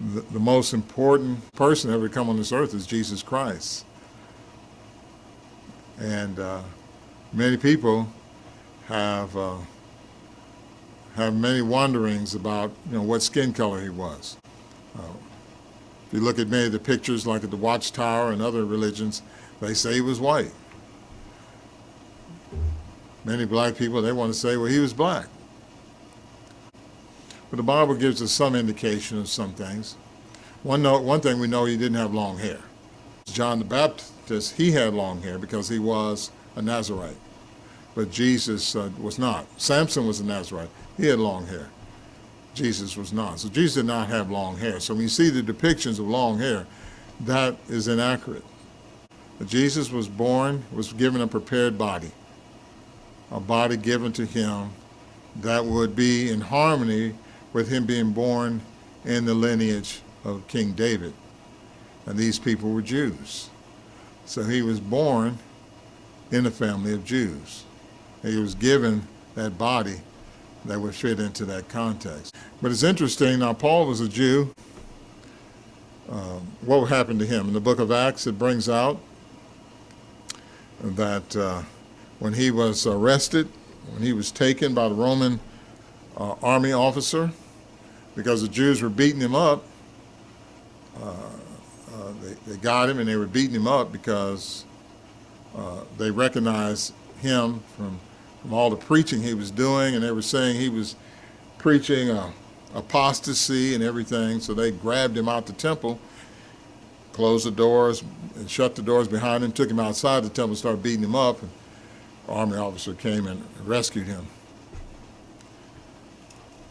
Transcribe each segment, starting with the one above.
the most important person ever to come on this earth is Jesus Christ. And many people have many wonderings about what skin color he was. If you look at many of the pictures, like at the Watchtower and other religions, they say he was white. Many black people, they want to say, well, he was black. But the Bible gives us some indication of some things. One thing we know, he didn't have long hair. John the Baptist, he had long hair because he was a Nazarite. But Jesus was not. Samson was a Nazarite. He had long hair. Jesus was not. So Jesus did not have long hair. So when you see the depictions of long hair, that is inaccurate. But Jesus was given a prepared body, a body given to him that would be in harmony with him being born in the lineage of King David. And these people were Jews. So he was born in a family of Jews. He was given that body that would fit into that context. But it's interesting, now Paul was a Jew. What happened to him? In the book of Acts, it brings out that when he was arrested, when he was taken by the Roman army officer, because the Jews were beating him up, they got him and they were beating him up because they recognized him from all the preaching he was doing, and they were saying he was preaching apostasy and everything. So they grabbed him out the temple, closed the doors and shut the doors behind him, took him outside the temple, started beating him up, and the army officer came and rescued him.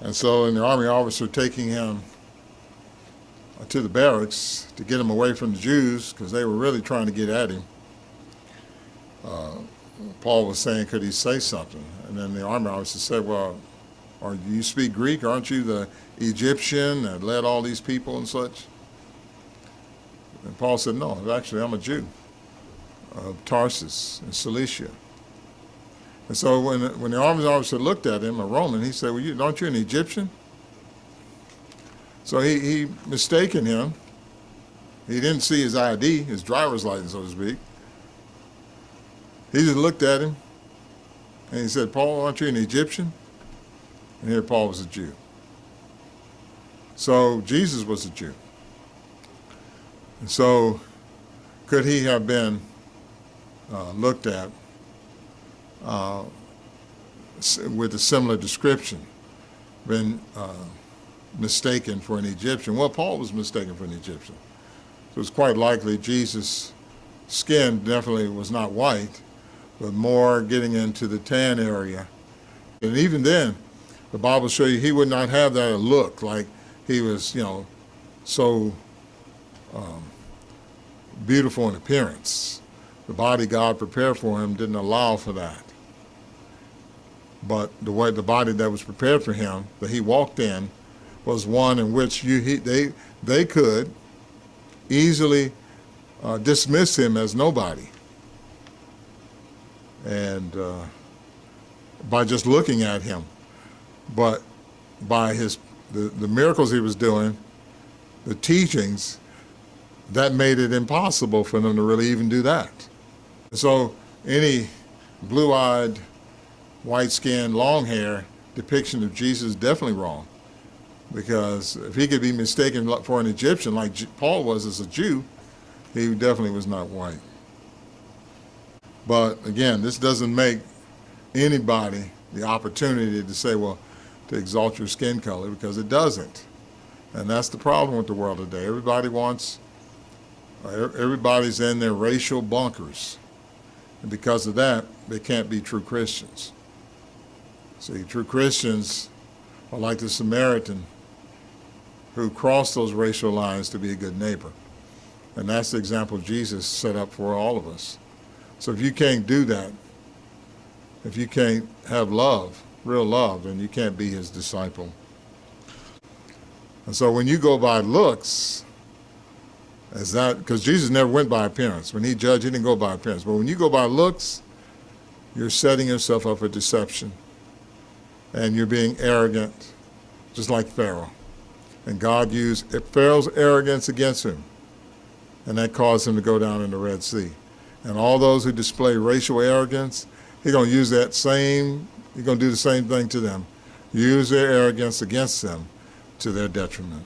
And so in the army officer taking him to the barracks to get him away from the Jews, because they were really trying to get at him, Paul was saying, could he say something? And then the army officer said, well, you speak Greek? Aren't you the Egyptian that led all these people and such? And Paul said, no, actually I'm a Jew of Tarsus in Cilicia. And so when the army officer looked at him, a Roman, he said, well, aren't you an Egyptian? So he mistaken him. He didn't see his ID, his driver's license, so to speak. He just looked at him and he said, Paul, aren't you an Egyptian? And here Paul was a Jew. So Jesus was a Jew. And so could he have been looked at with a similar description, been mistaken for an Egyptian? Well, Paul was mistaken for an Egyptian. So it's quite likely Jesus' skin definitely was not white, but more getting into the tan area. And even then, the Bible shows you he would not have that look like he was, so beautiful in appearance. The body God prepared for him didn't allow for that. But the body that was prepared for him, that he walked in, was one in which they could easily dismiss him as nobody. And by just looking at him, but by the miracles he was doing, the teachings, that made it impossible for them to really even do that. So any blue-eyed, white-skinned, long hair depiction of Jesus is definitely wrong. Because if he could be mistaken for an Egyptian like Paul was as a Jew, he definitely was not white. But again, this doesn't make anybody the opportunity to say, well, to exalt your skin color, because it doesn't. And that's the problem with the world today. Everybody's in their racial bunkers. And because of that, they can't be true Christians. See, true Christians are like the Samaritan who crossed those racial lines to be a good neighbor. And that's the example Jesus set up for all of us. So if you can't do that, if you can't have love, real love, then you can't be his disciple. And so when you go by looks, because Jesus never went by appearance. When he judged, he didn't go by appearance. But when you go by looks, you're setting yourself up for deception. And you're being arrogant, just like Pharaoh. And God used Pharaoh's arrogance against him, and that caused him to go down in the Red Sea. And all those who display racial arrogance, he's going to use he's going to do the same thing to them. Use their arrogance against them to their detriment.